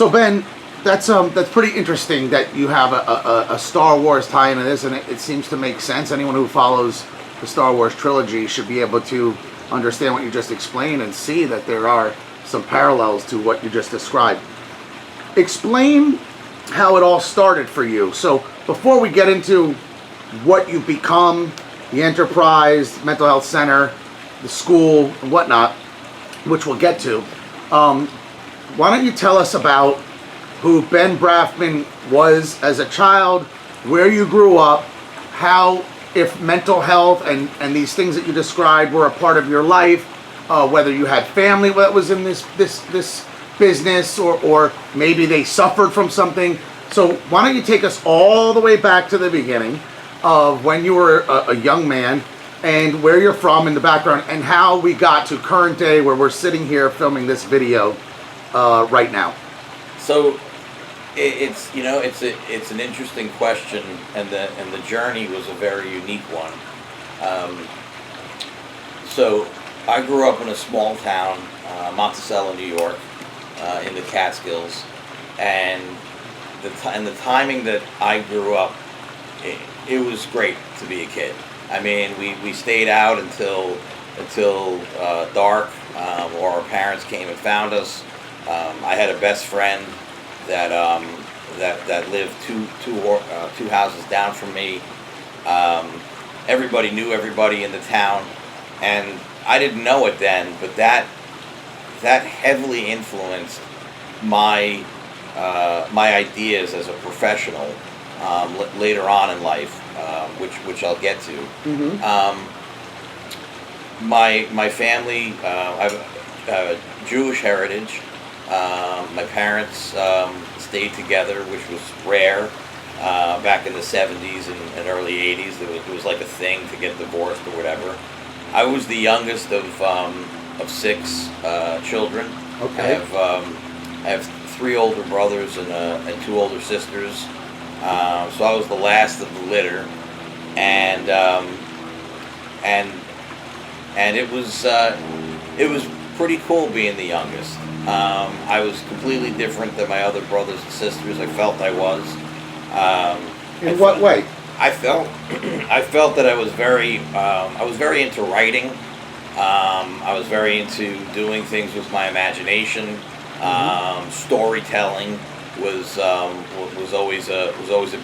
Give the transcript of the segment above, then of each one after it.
So Ben, that's pretty interesting that you have a Star Wars tie into this, and it seems to make sense. Anyone who follows the Star Wars trilogy should be able to understand what you just explained and see that there are some parallels to what you just described. Explain how it all started for you. So before we get into what you've become, the enterprise, mental health center, the school, and whatnot, which we'll get to, why don't you tell us about who Ben Brafman was as a child, where you grew up, how, if mental health and these things that you described were a part of your life, whether you had family that was in this business, or maybe they suffered from something. So why don't you take us all the way back to the beginning of when you were a young man, and where you're from in the background, and how we got to current day where we're sitting here filming this video right now. So it's an interesting question, and the journey was a very unique one. So I grew up in a small town, Monticello, New York, in the Catskills, and the timing that I grew up, it was great to be a kid. I mean, we stayed out until dark, or our parents came and found us. I had a best friend that lived two houses down from me. Everybody knew everybody in the town, and I didn't know it then, but that heavily influenced my ideas as a professional later on in life, which I'll get to. Mm-hmm. My family, I have a Jewish heritage. My parents stayed together, which was rare back in the 70s and early 80s. It was like a thing to get divorced or whatever. I was the youngest of 6 children. Okay. I have 3 older brothers and 2 older sisters. So I was the last of the litter, and it was pretty cool being the youngest. I was completely different than my other brothers and sisters. I felt I was. In what way? I felt that I was very into writing. I was very into doing things with my imagination. Storytelling was always a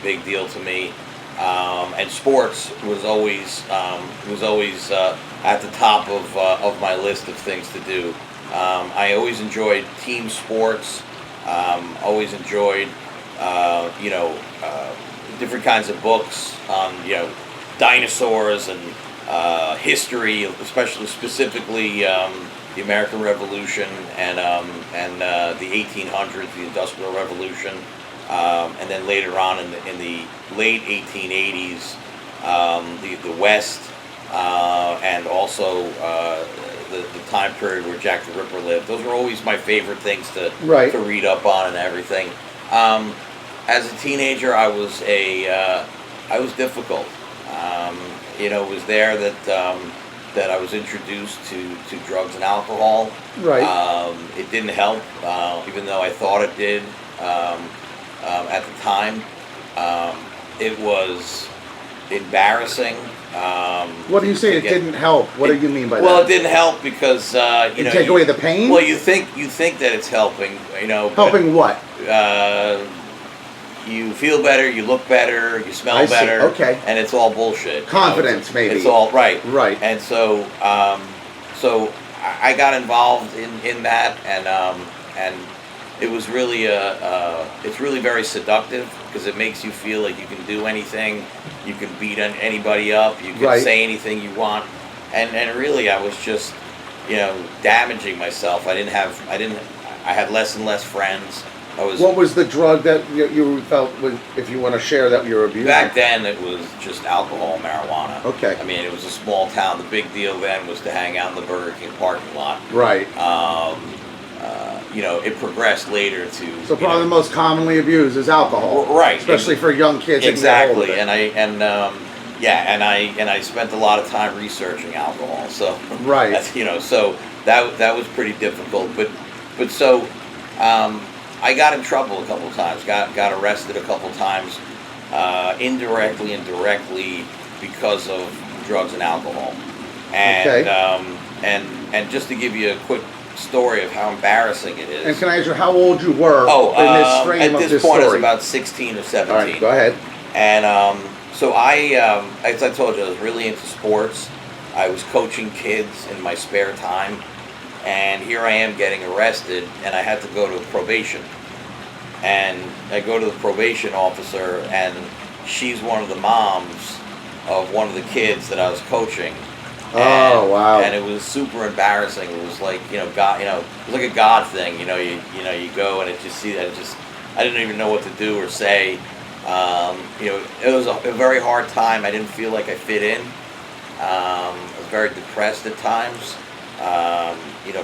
big deal to me, and sports was always at the top of my list of things to do. I always enjoyed team sports. Always enjoyed different kinds of books on dinosaurs and history, specifically the American Revolution and the 1800s, the Industrial Revolution, and then later on in the late 1880s, the West, and also the time period where Jack the Ripper lived. Those were always my favorite things to read up on and everything. As a teenager, I was difficult. It was there that I was introduced to drugs and alcohol. Right. It didn't help, even though I thought it did at the time. It was embarrassing. What do you say? It didn't help. What do you mean by that? Well, it didn't help because you take away the pain. Well, you think that it's helping. Helping what? You feel better, you look better, you smell better. Okay. And it's all bullshit. Confidence, maybe. It's all right. Right. And so I got involved in that, and it was really it's really very seductive because it makes you feel like you can do anything, you can beat anybody up, you can say anything you want, and really I was just damaging myself. I had less and less friends. What was the drug that you felt, if you want to share, that you were abusing? Back then, it was just alcohol and marijuana. Okay. I mean, it was a small town. The big deal then was to hang out in the Burger King parking lot. Right. It progressed later to. So probably the most commonly abused is alcohol. Right. Especially for young kids. Exactly. And I spent a lot of time researching alcohol. So. Right. So that was pretty difficult. But so. I got in trouble a couple times. Got arrested a couple times, indirectly and directly because of drugs and alcohol. And Okay. and just to give you a quick story of how embarrassing it is. And can I ask you how old you were Oh, in this frame at of this this point, I was story? about 16 or 17. All right, go ahead. And so as I told you, I was really into sports. I was coaching kids in my spare time, and here I am getting arrested, and I had to go to probation. And I go to the probation officer, and she's one of the moms of one of the kids that I was coaching. Oh, wow. And it was super embarrassing. It was like, God, it was like a God thing. You go and I didn't even know what to do or say. It was a very hard time. I didn't feel like I fit in. I was very depressed at times.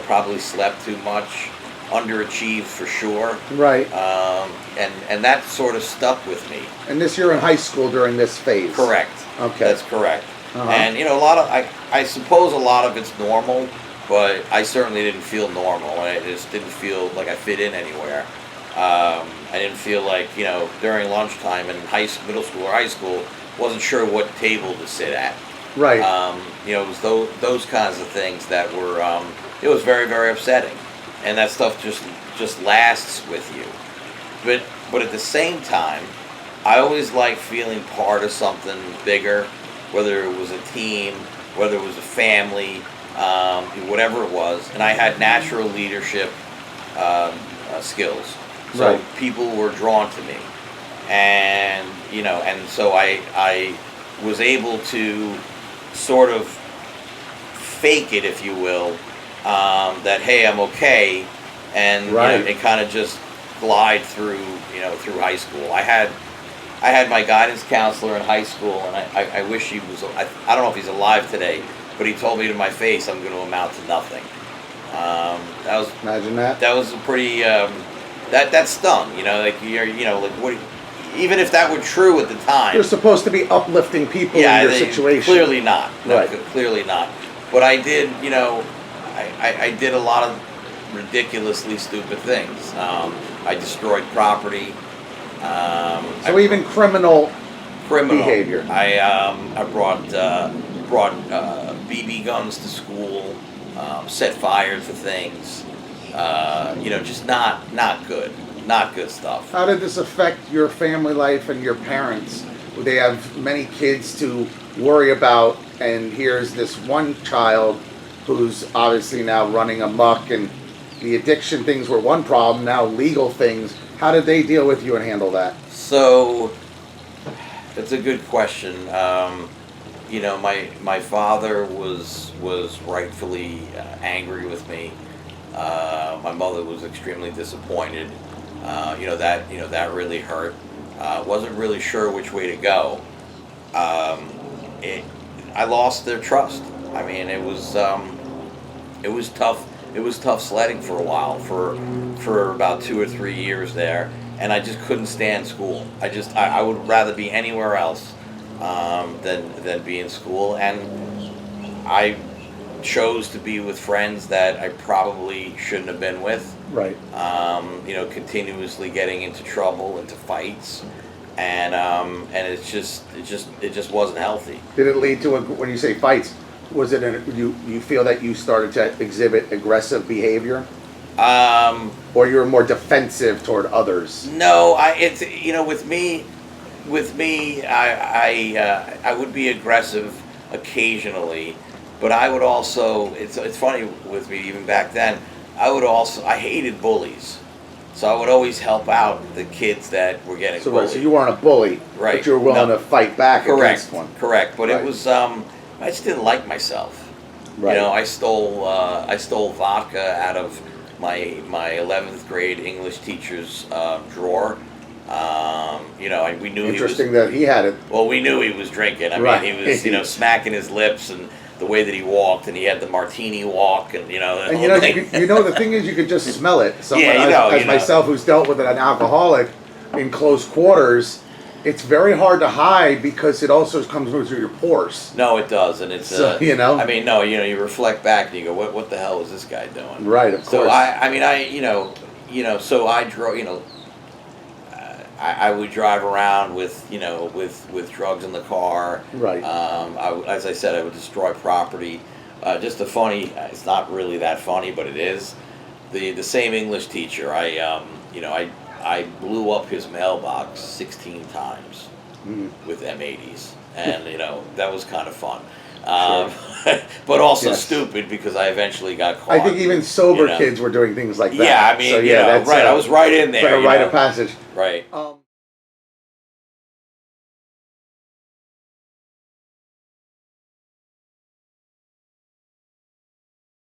Probably slept too much, underachieved for sure. Right. And that sort of stuck with me. And this you're in high school during this phase. Correct. Okay. That's correct. Uh-huh. And I suppose a lot of it's normal, but I certainly didn't feel normal. I just didn't feel like I fit in anywhere. I didn't feel like during lunchtime in middle school or high school, wasn't sure what table to sit at. Right. It was those kinds of things that were. It was very, very upsetting, and that stuff just lasts with you. But at the same time, I always liked feeling part of something bigger, whether it was a team, whether it was a family, whatever it was. And I had natural leadership skills, so Right. people were drawn to me, and so I was able to sort of fake it, if you will, that hey, I'm okay, and Right. it kind of just glide through high school. I had my guidance counselor in high school, and I wish he was. I don't know if he's alive today, but he told me to my face, I'm going to amount to nothing. Imagine that. That was a pretty that stung. What? Even if that were true at the time, You're supposed to be uplifting people in your situation. Clearly not. No, Right. Clearly not. But I did. I did a lot of ridiculously stupid things. I destroyed property. So even criminal behavior. I brought BB guns to school, set fires to things. Just not good stuff. How did this affect your family life and your parents? They have many kids to worry about, and here's this one child who's obviously now running amok, and the addiction things were one problem, now legal things. How did they deal with you and handle that? So, that's a good question. My father was rightfully angry with me. My mother was extremely disappointed. That really hurt. Wasn't really sure which way to go. I lost their trust. I mean, it was tough. It was tough sledding for a while, for about 2 or 3 years there, and I just couldn't stand school. I would rather be anywhere else than be in school, and I chose to be with friends that I probably shouldn't have been with. Right. Continuously getting into trouble, into fights, and it just wasn't healthy. Did it lead to when you say fights? Was it you feel that you started to exhibit aggressive behavior, or you were more defensive toward others? No, with me, I would be aggressive occasionally, but I would also. It's funny with me even back then. I hated bullies, so I would always help out the kids that were getting bullied. So you weren't a bully, Right? but you were willing No. to fight back Correct. against one. Correct. But Right. it was I just didn't like myself. Right. I stole vodka out of my 11th grade English teacher's drawer. We knew Interesting that he had it. Well, we knew he was drinking. I Right. mean, he was smacking his lips, and the way that he walked, and he had the martini walk, and the And whole thing. the thing is, you could just smell it. Someone Yeah, as myself, who's dealt with an alcoholic in close quarters, it's very hard to hide because it also comes through your pores. No, it does, and it's So, I mean, no, you reflect back and you go, what the hell is this guy doing? Right, of So course. so I drove, I would drive around with, with drugs in the car. Right. As I said, I would destroy property. Just a funny, it's not really that funny, but it is. The same English teacher, I blew up his mailbox 16 times with M80s. And, that was kind of fun. But also Yes. stupid because I eventually got caught. I think even sober you know. kids were doing things like that. Yeah, I mean, so, yeah, that's right. I was right in there. It's like a you rite know. of passage. Right.